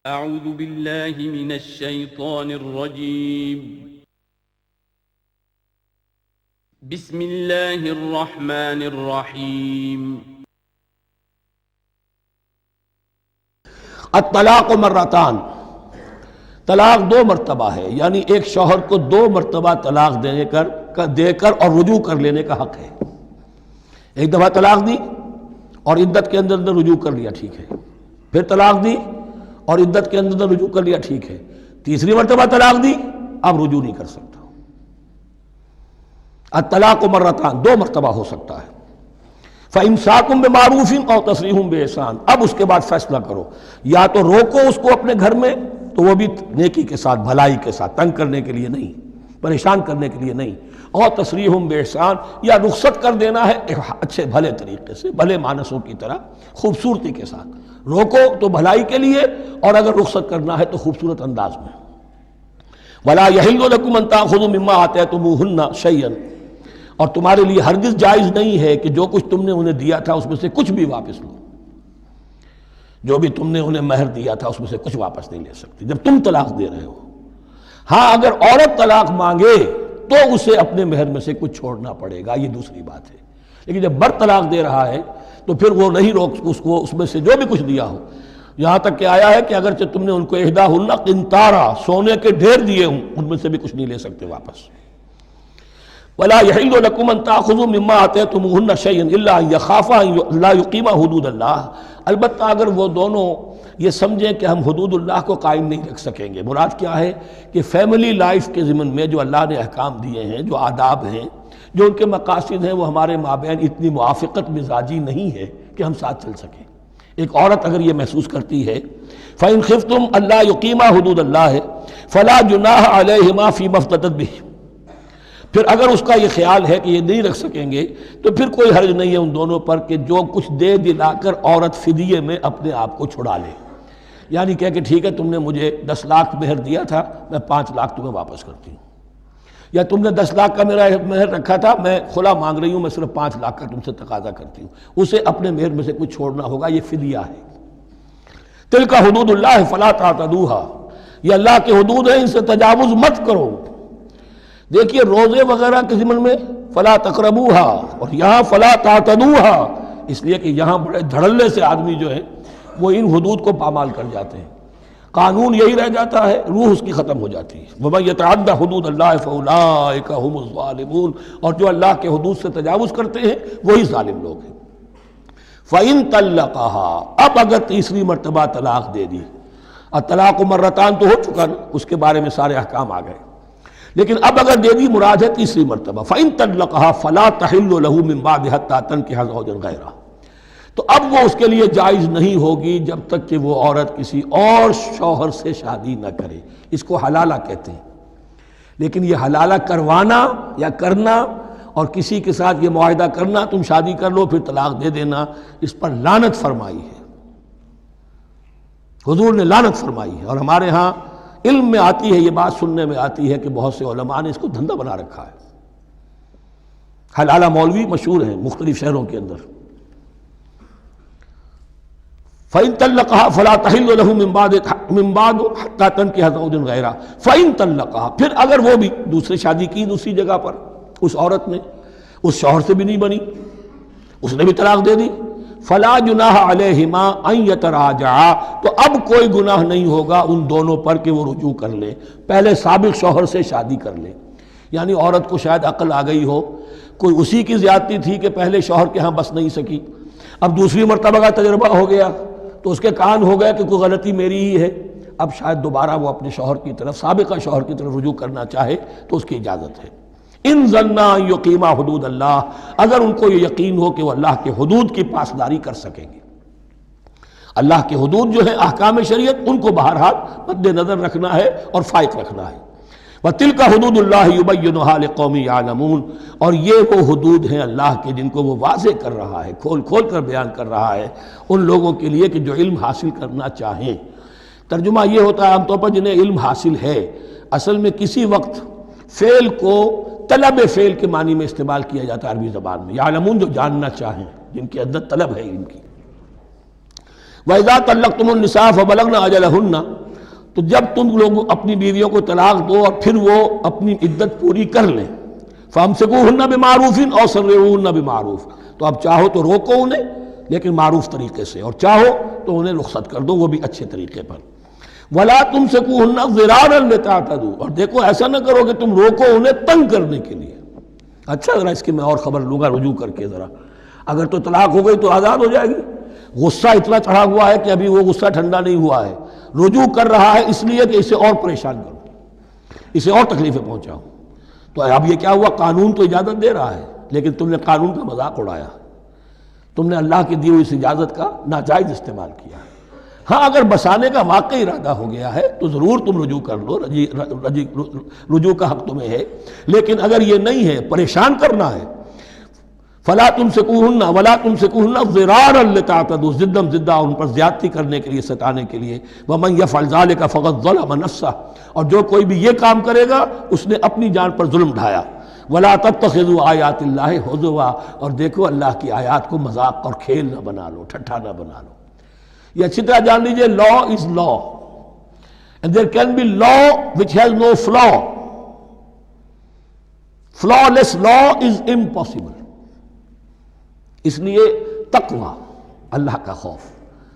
اعوذ باللہ من الشیطان الرجیم بسم اللہ الرحمن الرحیم الطلاق مرتان، طلاق دو مرتبہ ہے، یعنی ایک شوہر کو دو مرتبہ طلاق دے کر اور رجوع کر لینے کا حق ہے۔ ایک دفعہ طلاق دی اور عدت کے اندر رجوع کر لیا، ٹھیک ہے، پھر طلاق دی اور عدت کے اندر رجوع کر لیا، ٹھیک ہے، تیسری مرتبہ طلاق دی، اب رجوع نہیں کر سکتا۔ الطلاق مرتان، دو مرتبہ ہو سکتا ہے۔ فَإِمْسَاكٌ بِمَعْرُوفٍ أَوْ تَسْرِيحٌ بِإِحْسَانٍ، اب اس کے بعد فیصلہ کرو، یا تو روکو اس کو اپنے گھر میں تو وہ بھی نیکی کے ساتھ، بھلائی کے ساتھ، تنگ کرنے کے لیے نہیں، پریشان کرنے کے لیے نہیں، اور تسریح بِإِحْسَان، یا رخصت کر دینا ہے اچھے بھلے طریقے سے، بھلے مانسوں کی طرح، خوبصورتی کے ساتھ۔ روکو تو بھلائی کے لیے، اور اگر رخصت کرنا ہے تو خوبصورت انداز میں۔ وَلَا يَحِلُّ لَكُمْ أَن تَأْخُذُوا مِمَّا آتَيْتُمُوهُنَّ شَيْئًا، اور تمہارے لیے ہرگز جائز نہیں ہے کہ جو کچھ تم نے انہیں دیا تھا اس میں سے کچھ بھی واپس لو۔ جو بھی تم نے انہیں مہر دیا تھا اس میں سے کچھ واپس نہیں لے سکتے جب تم طلاق دے رہے ہو۔ ہاں اگر عورت طلاق مانگے تو اسے اپنے مہر میں سے کچھ چھوڑنا پڑے گا، یہ دوسری بات ہے، لیکن جب مرد طلاق دے رہا ہے تو پھر وہ نہیں روک اس کو اس میں سے جو بھی کچھ دیا ہو، یہاں تک کہ آیا ہے کہ اگرچہ تم نے ان کو احداہن قنطارا، سونے کے ڈھیر دیے ہوں، ان میں سے بھی کچھ نہیں لے سکتے واپس۔ وَلَا يَحِلُّ لَكُمْ أَن تَأْخُذُوا مِمَّا آتَيْتُمُوهُنَّ شَيْئًا إِلَّا أَن يَخَافَا أَن لَا يُقِيمَا حُدُودَ اللَّهِ، البتہ اگر وہ دونوں یہ سمجھیں کہ ہم حدود اللہ کو قائم نہیں رکھ سکیں گے۔ مراد کیا ہے کہ فیملی لائف کے ضمن میں جو اللہ نے احکام دیے ہیں، جو آداب ہیں، جو ان کے مقاصد ہیں، وہ ہمارے مابین اتنی موافقت مزاجی نہیں ہے کہ ہم ساتھ چل سکیں۔ ایک عورت اگر یہ محسوس کرتی ہے فَإِنْ خِفْتُمْ أَلَّا يُقِيمَا حُدُودَ اللَّهِ فَلَا جُنَاحَ عَلَيْهِمَا فِي مَا افْتَدَتْ بِهِ، پھر اگر اس کا یہ خیال ہے کہ یہ نہیں رکھ سکیں گے تو پھر کوئی حرج نہیں ہے ان دونوں پر کہ جو کچھ دے دلا کر عورت فدیے میں اپنے آپ کو چھڑا لے، یعنی کہہ کہ ٹھیک ہے تم نے مجھے 10 لاکھ مہر دیا تھا، میں 5 لاکھ تمہیں واپس کرتی ہوں، یا تم نے 10 لاکھ کا میرا مہر رکھا تھا، میں خلا مانگ رہی ہوں، میں صرف 5 لاکھ کا تم سے تقاضا کرتی ہوں، اسے اپنے مہر میں سے کچھ چھوڑنا ہوگا، یہ فدیہ ہے۔ تلک حدود اللہ فلا تعتدوها، یہ اللہ کے حدود ہیں، ان سے تجاوز مت کرو۔ دیکھیے روزے وغیرہ کے ضمن میں فلا تقربوها، اور یہاں فلا تعتدوها، اس لیے کہ یہاں بڑے دھڑلے سے آدمی جو ہے وہ ان حدود کو پامال کر جاتے ہیں، قانون یہی رہ جاتا ہے، روح اس کی ختم ہو جاتی ہے۔ وَمَن يَتَعَدَّ حُدُودَ اللَّهِ فَأُولَٰئِكَ هُمُ الظَّالِمُونَ، اور جو اللہ کے حدود سے تجاوز کرتے ہیں وہی ظالم لوگ ہیں۔ فَإِن طَلَّقَهَا، اب اگر تیسری مرتبہ طلاق دے دی، الطلاق مرتان تو ہو چکا نا، اس کے بارے میں سارے احکام آ گئے، لیکن اب اگر دے دی مراد ہے تیسری مرتبہ۔ فَإِن طَلَّقَهَا فَلَا تَحِلُّ لَهُ مِن بَعْدِ حَتَّىٰ تَنكِحَ زَوْجًا غَيْرَهُ، تو اب وہ اس کے لیے جائز نہیں ہوگی جب تک کہ وہ عورت کسی اور شوہر سے شادی نہ کرے۔ اس کو حلالہ کہتے ہیں، لیکن یہ حلالہ کروانا یا کرنا اور کسی کے ساتھ یہ معاہدہ کرنا تم شادی کر لو پھر طلاق دے دینا، اس پر لعنت فرمائی ہے، حضور نے لعنت فرمائی ہے۔ اور ہمارے ہاں علم میں آتی ہے، یہ بات سننے میں آتی ہے کہ بہت سے علماء نے اس کو دھندا بنا رکھا ہے۔ حلالہ مولوی مشہور ہیں مختلف شہروں کے اندر۔ فَإِن طَلَّقَهَا فَلَا تَحِلُّ لَهُ مِن بَعْدُ حَتَّىٰ تَنكِحَ زَوْجًا غَيْرَهُ فَإِن طَلَّقَهَا، پھر اگر وہ بھی دوسری شادی کی دوسری جگہ پر، اس عورت نے اس شوہر سے بھی نہیں بنی، اس نے بھی طلاق دے دی، فَلَا جُنَاحَ عَلَيْهِمَا أَن يَتَرَاجَعَا، تو اب کوئی گناہ نہیں ہوگا ان دونوں پر کہ وہ رجوع کر لیں، پہلے سابق شوہر سے شادی کر لیں۔ یعنی عورت کو شاید عقل آ گئی ہو، کوئی اسی کی زیادتی تھی کہ پہلے شوہر کے ہاں بس نہیں سکی، اب دوسری مرتبہ کا تجربہ ہو گیا تو اس کے کان ہو گیا کہ کوئی غلطی میری ہی ہے، اب شاید دوبارہ وہ اپنے شوہر کی طرف، سابقہ شوہر کی طرف رجوع کرنا چاہے تو اس کی اجازت ہے۔ ان ظنا ان یقیما حدود اللہ، اگر ان کو یہ یقین ہو کہ وہ اللہ کے حدود کی پاسداری کر سکیں گے۔ اللہ کے حدود جو ہیں احکام شریعت، ان کو بہرحال مد نظر رکھنا ہے اور فائق رکھنا ہے۔ وَتِلْكَ حُدُودُ اللَّهِ يُبَيِّنُهَا لِقَوْمٍ يَعْلَمُونَ، اور یہ وہ حدود ہیں اللہ کے جن کو وہ واضح کر رہا ہے، کھول کھول کر بیان کر رہا ہے ان لوگوں کے لیے کہ جو علم حاصل کرنا چاہیں۔ ترجمہ یہ ہوتا ہے عام طور پر جنہیں علم حاصل ہے، اصل میں کسی وقت فعل کو طلب فعل کے معنی میں استعمال کیا جاتا ہے عربی زبان میں، یعلمون جو جاننا چاہیں، جن کے اندر طلب ہے علم کی۔ وَإِذَا طَلَّقْتُمُ النِّسَاءَ فَبَلَغْنَ أَجَلَهُنَّ، تو جب تم لوگ اپنی بیویوں کو طلاق دو اور پھر وہ اپنی عدت پوری کر لیں، فَأَمْسِكُوهُنَّ بِمَعْرُوفٍ أَوْ سَرِّحُوهُنَّ بِمَعْرُوفٍ، تو اب چاہو تو روکو انہیں لیکن معروف طریقے سے، اور چاہو تو انہیں رخصت کر دو وہ بھی اچھے طریقے پر۔ وَلَا تُمْسِكُوهُنَّ ضِرَارًا لِتَعْتَدُوا، اور دیکھو ایسا نہ کرو کہ تم روکو انہیں تنگ کرنے کے لیے۔ اچھا ذرا اس کی میں اور خبر لوں گا رجوع کر کے، ذرا اگر تو طلاق ہو گئی تو آزاد ہو جائے گی، غصہ اتنا چڑھا ہوا ہے کہ ابھی وہ غصہ ٹھنڈا نہیں ہوا ہے، رجوع کر رہا ہے اس لیے کہ اسے اور پریشان کروں، اسے اور تکلیفیں پہنچاؤں۔ تو اب یہ کیا ہوا، قانون تو اجازت دے رہا ہے لیکن تم نے قانون کا مذاق اڑایا، تم نے اللہ کی دی ہوئی اس اجازت کا ناجائز استعمال کیا۔ ہاں اگر بسانے کا واقعی ارادہ ہو گیا ہے تو ضرور تم رجوع کر لو، رجوع کا حق تمہیں ہے، لیکن اگر یہ نہیں ہے، پریشان کرنا ہے، فلا تمسکوہن ولا تمسکوہن ضرارا لتعتدوا، ضدم ضدہ ان پر زیادتی کرنے کے لیے، ستانے کے لیے، ومن یفعل ذلک فقد ظلم نفسہ، اور جو کوئی بھی یہ کام کرے گا اس نے اپنی جان پر ظلم ڈھایا۔ ولا تتخذوا آیات اللہ ہزوا، اور دیکھو اللہ کی آیات کو مذاق اور کھیل نہ بنا لو، ٹھٹھا نہ بنا لو۔ یہ اچھی طرح جان لیجئے، law as law and there can be law which has no flaw, flawless law is impossible. اس لیے تقوی، اللہ کا خوف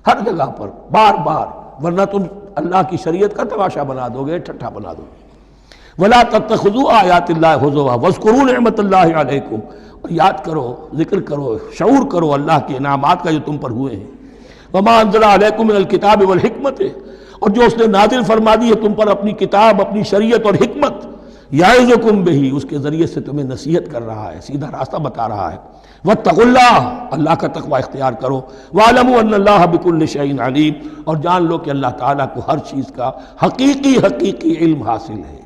ہر جگہ پر بار بار، ورنہ تم اللہ کی شریعت کا تماشا بنا دو گے، ٹھٹھا بنا دو گے۔ وَلَا تَتَّخِذُوا آیَاتِ اللَّهِ هُزُوًا وَاذْكُرُوا نِعْمَتَ اللَّهِ عَلَيْكُمْ، اور یاد کرو، ذکر کرو، شعور کرو اللہ کے انعامات کا جو تم پر ہوئے ہیں۔ وَمَا أَنزَلَ عَلَيْكُمْ مِنَ الْكِتَابِ وَالْحِكْمَةِ، اور جو اس نے نازل فرما دی ہے تم پر اپنی کتاب، اپنی شریعت اور حکمت، یعظکم بہ، اس کے ذریعے سے تمہیں نصیحت کر رہا ہے، سیدھا راستہ بتا رہا ہے۔ واتقوا اللہ، اللہ کا تقوی اختیار کرو۔ وَاعْلَمُوا أَنَّ اللَّهَ بِكُلِّ شَيْءٍ عَلِيمٌ، اور جان لو کہ اللہ تعالیٰ کو ہر چیز کا حقیقی علم حاصل ہے۔